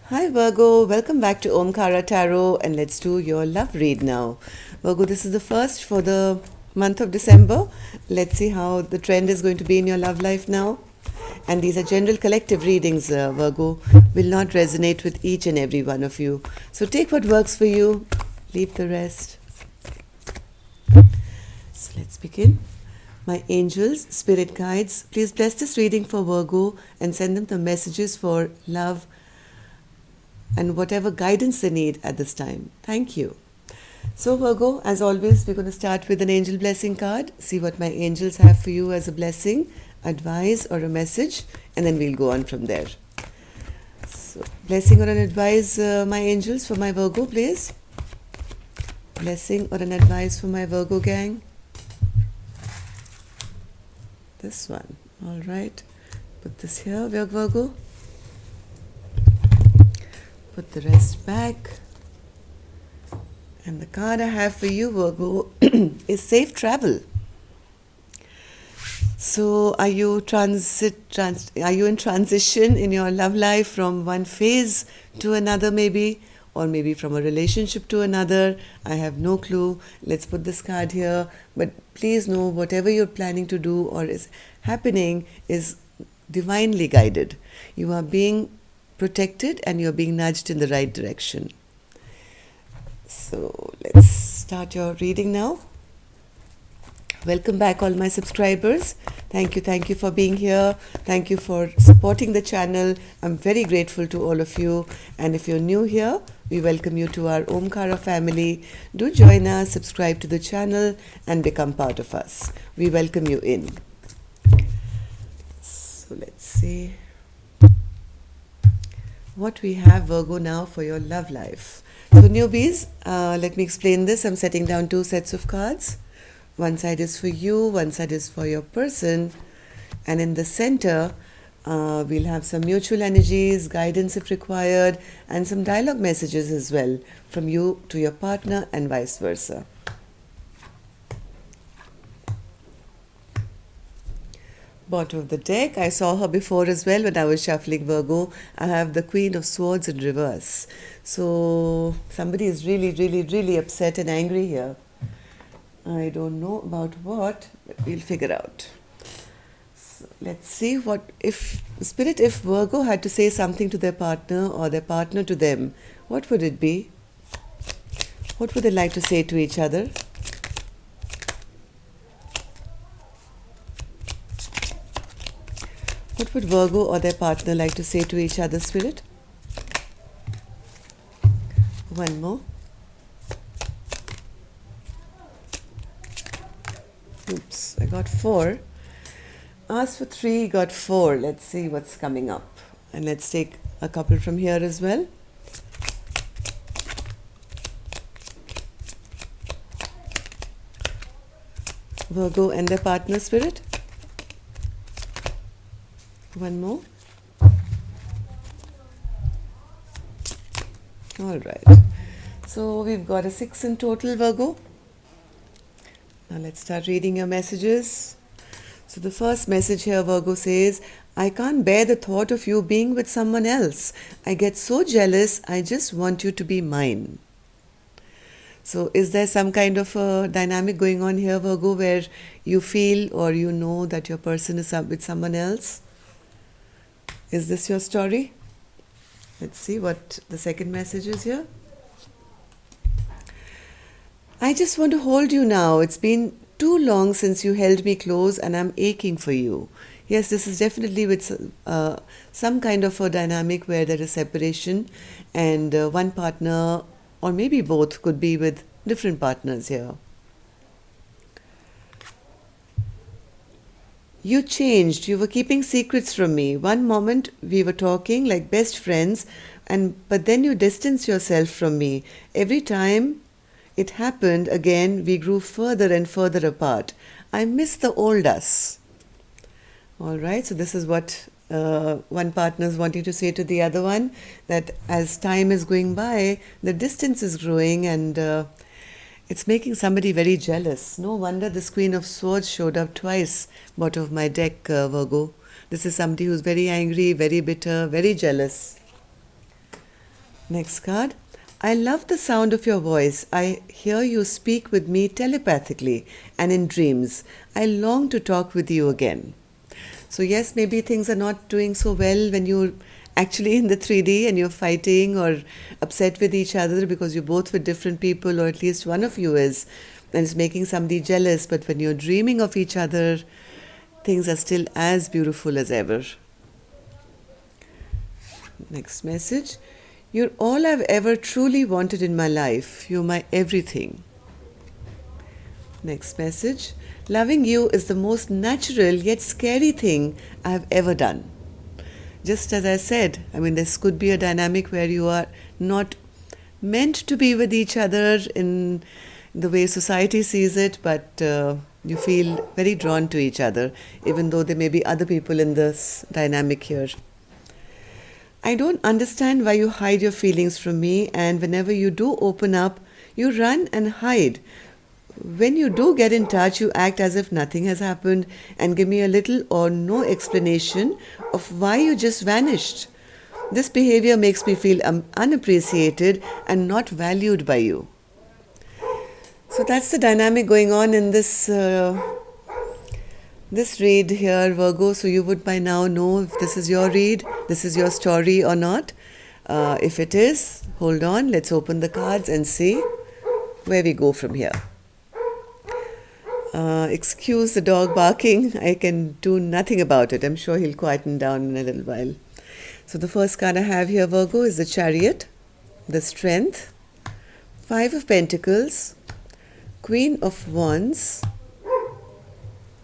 Hi Virgo, welcome back to Omkara Tarot and let's do your love read now. Virgo, this is the first for the month of December. Let's see how the trend is going to be in your love life now. And these are general collective readings, Virgo, will not resonate with each and every one of you. So take what works for you, leave the rest. So let's begin. My angels, spirit guides, please bless this reading for Virgo and send them the messages for love and whatever guidance they need at this time. Thank you. So, Virgo, as always, we're going to start with an angel blessing card, see what my angels have for you as a blessing, advice, or a message, and then we'll go on from there. So, blessing or an advice, my angels, for my Virgo, please. Blessing or an advice for my Virgo gang. This one. All right. Put this here, Virgo. Put the rest back. And the card I have for you, Virgo, is safe travel. So, are you in transition in your love life from one phase to another, maybe, or maybe from a relationship to another? I have no clue. Let's put this card here. But please know, whatever you're planning to do or is happening is divinely guided. You are being protected and you're being nudged in the right direction. So let's start your reading now. Welcome back, all my subscribers. Thank you for being here. Thank you for supporting the channel. I'm very grateful to all of you. And if you're new here, we welcome you to our Omkara family. Do join us, subscribe to the channel, and become part of us. We welcome you in. So let's see what we have, Virgo, now for your love life. So newbies, let me explain this. I'm setting down two sets of cards. One side is for you, one side is for your person. And in the center, we'll have some mutual energies, guidance if required, and some dialogue messages as well from you to your partner and vice versa. Bottom of the deck, I saw her before as well when I was shuffling, Virgo. I have the Queen of Swords in reverse. So somebody is really upset and angry here. I don't know about what, but we'll figure out. So let's see what if Virgo had to say something to their partner or their partner to them, what would it be? What would they like to say to each other? What would Virgo or their partner like to say to each other, Spirit? One more. Oops, I got 4. Asked for 3, got 4. Let's see what's coming up. And let's take a couple from here as well. Virgo and their partner, Spirit. One more. All right. So we've got a 6 in total, Virgo. Now let's start reading your messages. So the first message here, Virgo, says, I can't bear the thought of you being with someone else. I get so jealous. I just want you to be mine. So is there some kind of a dynamic going on here, Virgo, where you feel or you know that your person is with someone else? Is this your story? Let's see what the second message is here. I just want to hold you now. It's been too long since you held me close and I'm aching for you. Yes, this is definitely with some kind of a dynamic where there is separation and one partner or maybe both could be with different partners here. You changed. You were keeping secrets from me. One moment we were talking like best friends, but then you distanced yourself from me. Every time it happened again, we grew further and further apart. I miss the old us. All right, so this is what one partner is wanting to say to the other one, that as time is going by, the distance is growing and it's making somebody very jealous. No wonder this Queen of Swords showed up twice, bottom of my deck, Virgo. This is somebody who's very angry, very bitter, very jealous. Next card. I love the sound of your voice. I hear you speak with me telepathically and in dreams. I long to talk with you again. So, yes, maybe things are not doing so well when you're actually in the 3D and you're fighting or upset with each other because you're both with different people, or at least one of you is, and it's making somebody jealous. But when you're dreaming of each other, things are still as beautiful as ever. Next message. You're all I've ever truly wanted in my life. You're my everything. Next message. Loving you is the most natural yet scary thing I've ever done. Just as I said, I mean, this could be a dynamic where you are not meant to be with each other in the way society sees it, but you feel very drawn to each other, even though there may be other people in this dynamic here. I don't understand why you hide your feelings from me, and whenever you do open up, you run and hide. When you do get in touch, you act as if nothing has happened and give me a little or no explanation of why you just vanished. This behavior makes me feel unappreciated and not valued by you. So that's the dynamic going on in this read here, Virgo. So you would by now know if this is your read, this is your story or not. If it is, hold on, let's open the cards and see where we go from here. Excuse the dog barking. I can do nothing about it. I'm sure he'll quieten down in a little while. So the first card I have here, Virgo, is the Chariot, the Strength, Five of Pentacles, Queen of Wands,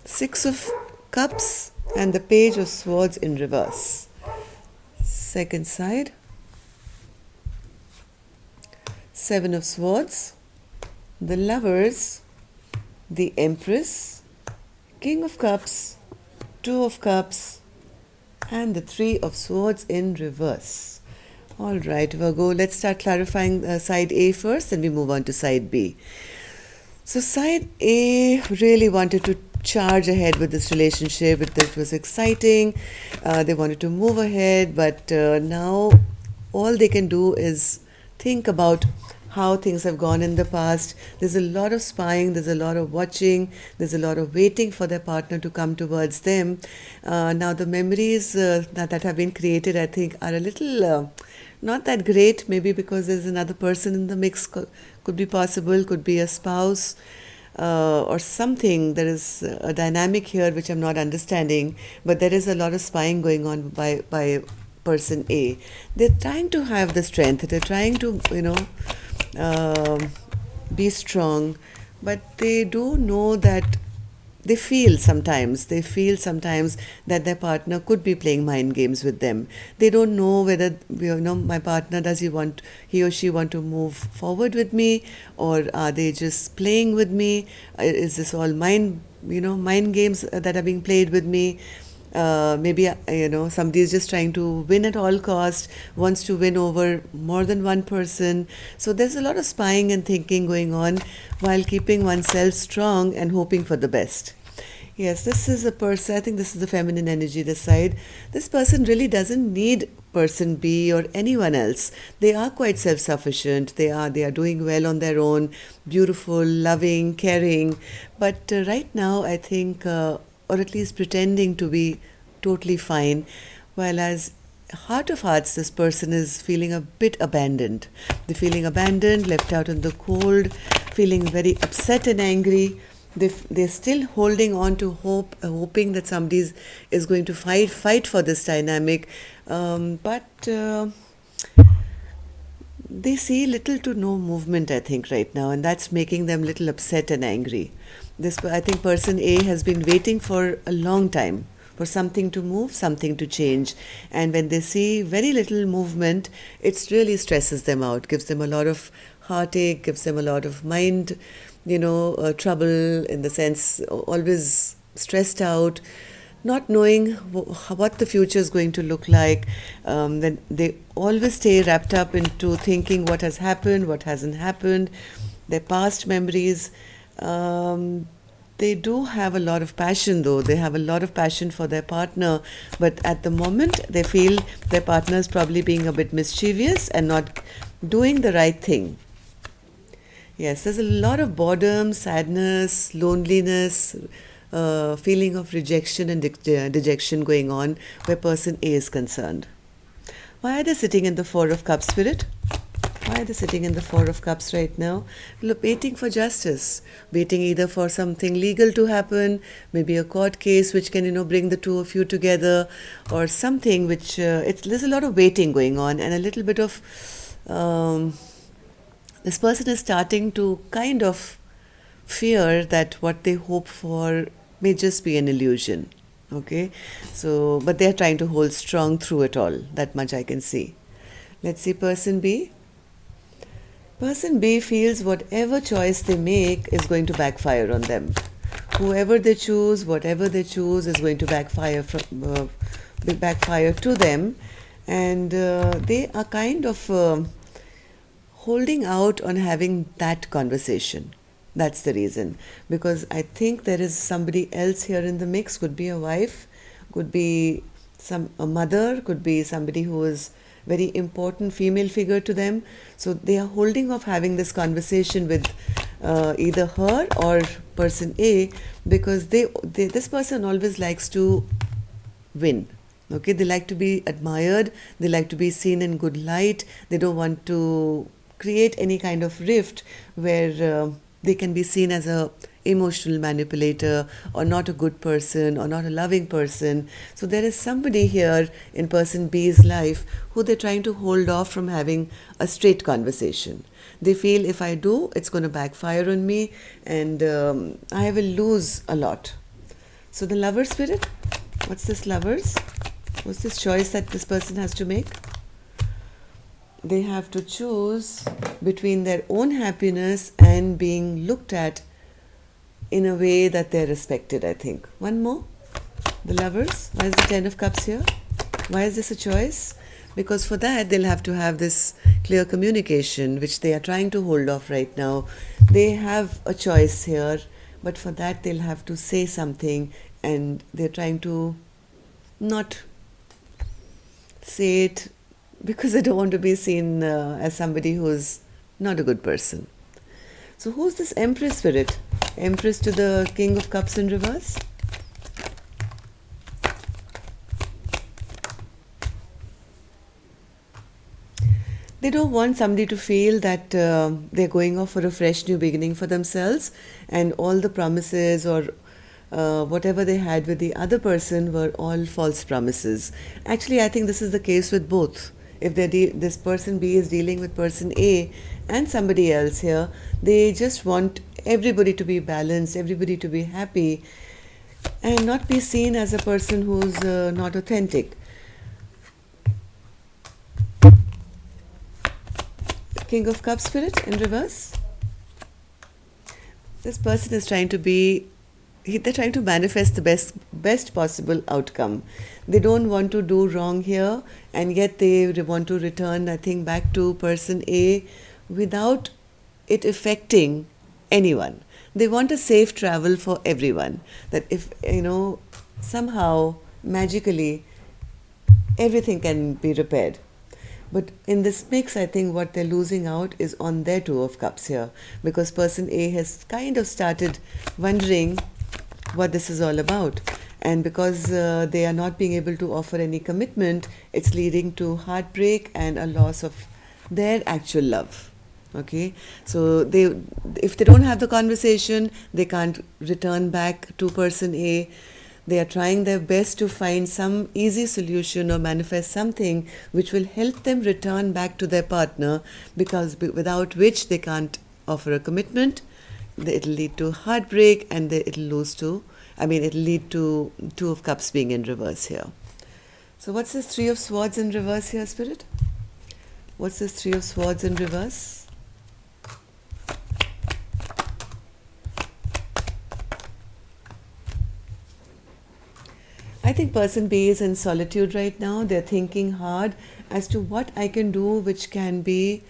Six of Cups, and the Page of Swords in reverse. Second side, Seven of Swords, the Lovers, the Empress, King of Cups, Two of Cups, and the Three of Swords in reverse. All right, Virgo, let's start clarifying side A first, then we move on to side B. So side A really wanted to charge ahead with this relationship. It was exciting. They wanted to move ahead, but now all they can do is think about how things have gone in the past. There's a lot of spying, there's a lot of watching, there's a lot of waiting for their partner to come towards them. Now the memories that have been created, I think, are a little not that great, maybe because there's another person in the mix, could be possible, could be a spouse or something. There is a dynamic here which I'm not understanding, but there is a lot of spying going on by person A. They're trying to have the strength, they're trying to, be strong, but they do know that they feel sometimes that their partner could be playing mind games with them. They don't know whether, my partner, does he or she want to move forward with me, or are they just playing with me? Is this all mind games that are being played with me? Maybe somebody is just trying to win at all cost, wants to win over more than one person. So there's a lot of spying and thinking going on while keeping oneself strong and hoping for the best. Yes, this is a person, I think this is the feminine energy, this side. This person really doesn't need person B or anyone else. They are quite self-sufficient. They are doing well on their own, beautiful, loving, caring. But right now, I think, or at least pretending to be totally fine, while as heart of hearts, this person is feeling a bit abandoned. They're feeling abandoned, left out in the cold, feeling very upset and angry. They're still holding on to hope, hoping that somebody is going to fight for this dynamic, but they see little to no movement, I think, right now, and that's making them little upset and angry. I think person A has been waiting for a long time for something to move, something to change, and when they see very little movement, it really stresses them out, gives them a lot of heartache, gives them a lot of mind trouble, in the sense, always stressed out, not knowing what the future is going to look like. Then they always stay wrapped up into thinking what has happened, what hasn't happened, their past memories. They do have a lot of passion, though. They have a lot of passion for their partner, but at the moment, they feel their partner is probably being a bit mischievous and not doing the right thing. Yes, there's a lot of boredom, sadness, loneliness, feeling of rejection and dejection going on where person A is concerned. Why are they sitting in the Four of Cups, Spirit? Why are they sitting in the Four of Cups right now? Look, waiting for justice, waiting either for something legal to happen, maybe a court case which can, bring the two of you together, or something which, there's a lot of waiting going on and a little bit of, this person is starting to kind of fear that what they hope for may just be an illusion. Okay, so but they're trying to hold strong through it all. That much I can see. Let's see person B. Person B feels whatever choice they make is going to backfire on them. Whoever they choose, whatever they choose is going to backfire to them, and they are kind of holding out on having that conversation. That's the reason. Because I think there is somebody else here in the mix. Could be a wife, could be a mother, could be somebody who is very important female figure to them. So they are holding off having this conversation with either her or person A, because this person always likes to win. Okay, they like to be admired, they like to be seen in good light, they don't want to create any kind of rift where they can be seen as a emotional manipulator or not a good person or not a loving person. So there is somebody here in person B's life who they're trying to hold off from having a straight conversation. They feel if I do, it's going to backfire on me and I will lose a lot. So the lover spirit, what's this lovers? What's this choice that this person has to make? They have to choose between their own happiness and being looked at in a way that they're respected, I think. One more. The lovers. Why is the Ten of Cups here? Why is this a choice? Because for that, they'll have to have this clear communication, which they are trying to hold off right now. They have a choice here, but for that, they'll have to say something, and they're trying to not say it because they don't want to be seen as somebody who's not a good person. So who's this Empress spirit? Empress to the King of Cups in reverse? They don't want somebody to feel that they're going off for a fresh new beginning for themselves and all the promises or whatever they had with the other person were all false promises. Actually, I think this is the case with both. If this person B is dealing with person A and somebody else here, they just want everybody to be balanced, everybody to be happy, and not be seen as a person who's not authentic. King of Cups spirit in reverse. This person is trying to be they're trying to manifest the best possible outcome. They don't want to do wrong here, and yet they want to return, I think, back to person A without it affecting anyone. They want a safe travel for everyone. That if, somehow, magically, everything can be repaired. But in this mix, I think what they're losing out is on their Two of Cups here, because person A has kind of started wondering what this is all about, and because they are not being able to offer any commitment, it's leading to heartbreak and a loss of their actual love. Okay, so if they don't have the conversation, they can't return back to person A. They are trying their best to find some easy solution or manifest something which will help them return back to their partner, because without which they can't offer a commitment. It'll lead to heartbreak, and it'll lead to Two of Cups being in reverse here. So what's this Three of Swords in reverse here, Spirit? What's this Three of Swords in reverse? I think person B is in solitude right now. They're thinking hard as to what I can do which can be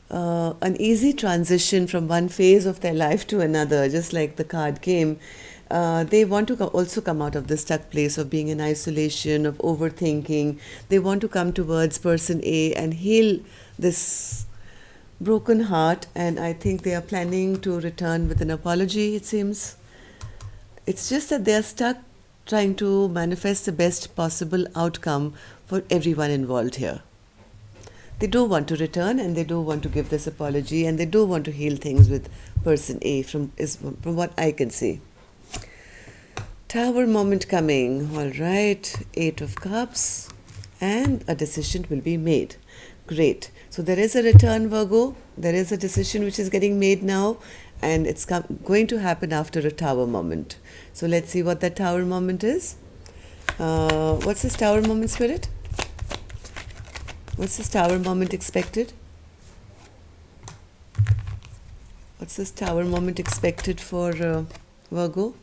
an easy transition from one phase of their life to another, just like the card game. They want to also come out of the stuck place of being in isolation, of overthinking. They want to come towards person A and heal this broken heart, and I think they are planning to return with an apology, it seems. It's just that they are stuck trying to manifest the best possible outcome for everyone involved here. They do want to return, and they do want to give this apology, and they do want to heal things with person A from what I can see. Tower moment coming. All right. 8 of Cups. And a decision will be made. Great. So there is a return, Virgo. There is a decision which is getting made now. And it's going to happen after a tower moment. So let's see what that tower moment is. What's this tower moment, Spirit? What's this tower moment expected? What's this tower moment expected for Virgo?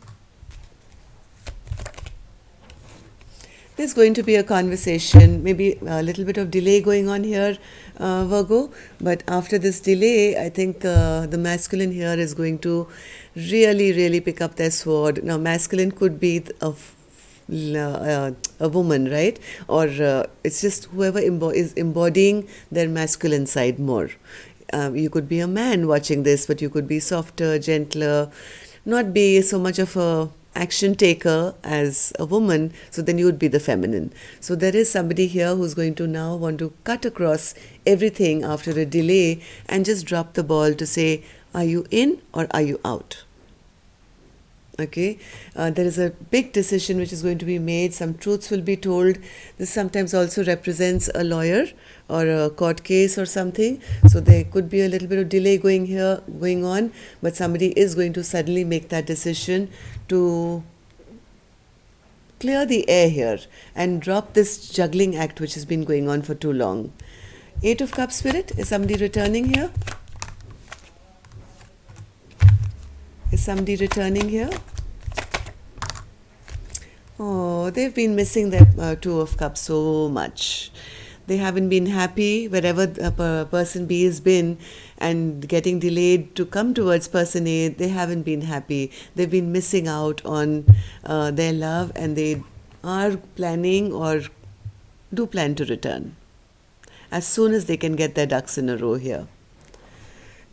There's going to be a conversation, maybe a little bit of delay going on here, Virgo. But after this delay, I think the masculine here is going to really, really pick up their sword. Now, masculine could be a woman, right? Or it's just whoever is embodying their masculine side more. You could be a man watching this, but you could be softer, gentler, not be so much of a action taker as a woman, so then you would be the feminine. So there is somebody here who's going to now want to cut across everything after a delay and just drop the ball to say, are you in or are you out? Okay, there is a big decision which is going to be made. Some truths will be told. This sometimes also represents a lawyer or a court case or something. So there could be a little bit of delay going on, but somebody is going to suddenly make that decision to clear the air here and drop this juggling act which has been going on for too long. 8 of Cups, Spirit. Is somebody returning here? Is somebody returning here? Oh, they've been missing their 2 of Cups so much. They haven't been happy wherever person B has been and getting delayed to come towards person A. They haven't been happy. They've been missing out on their love, and they are planning or do plan to return as soon as they can get their ducks in a row here.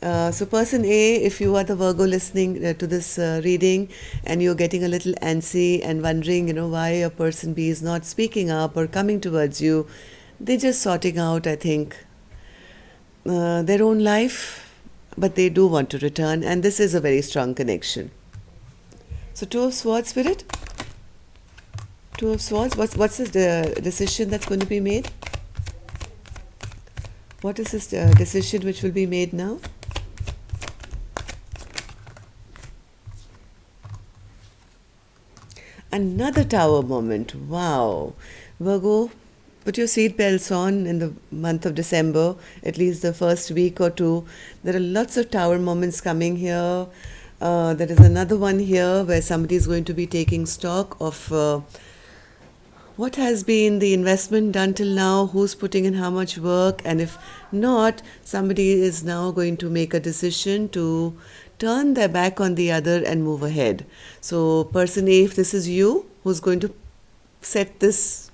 So person A, if you are the Virgo listening to this reading and you're getting a little antsy and wondering, why a person B is not speaking up or coming towards you, they're just sorting out, I think, their own life, but they do want to return, and this is a very strong connection. So 2 of Swords, Spirit. 2 of Swords. What's the decision that's going to be made? What is this decision which will be made now? Another tower moment. Wow. Virgo, put your seatbelts on in the month of December, at least the first week or two. There are lots of tower moments coming here. There is another one here where somebody is going to be taking stock of what has been the investment done till now, who's putting in how much work, and if not, somebody is now going to make a decision to turn their back on the other and move ahead. So person A, if this is you who's going to set this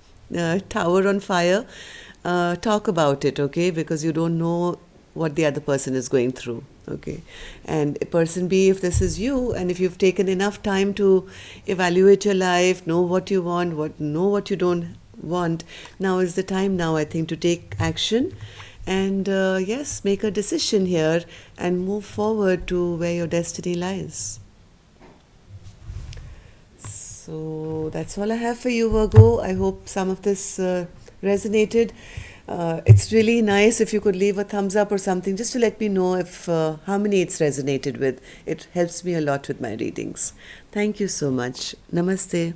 tower on fire, talk about it, okay? Because you don't know what the other person is going through, okay? And person B, if this is you, and if you've taken enough time to evaluate your life, know what you want, know what you don't want, now is the time now, I think, to take action and yes, make a decision here and move forward to where your destiny lies. So that's all I have for you, Virgo. I hope some of this resonated. It's really nice if you could leave a thumbs up or something just to let me know if how many it's resonated with. It helps me a lot with my readings. Thank you so much. Namaste.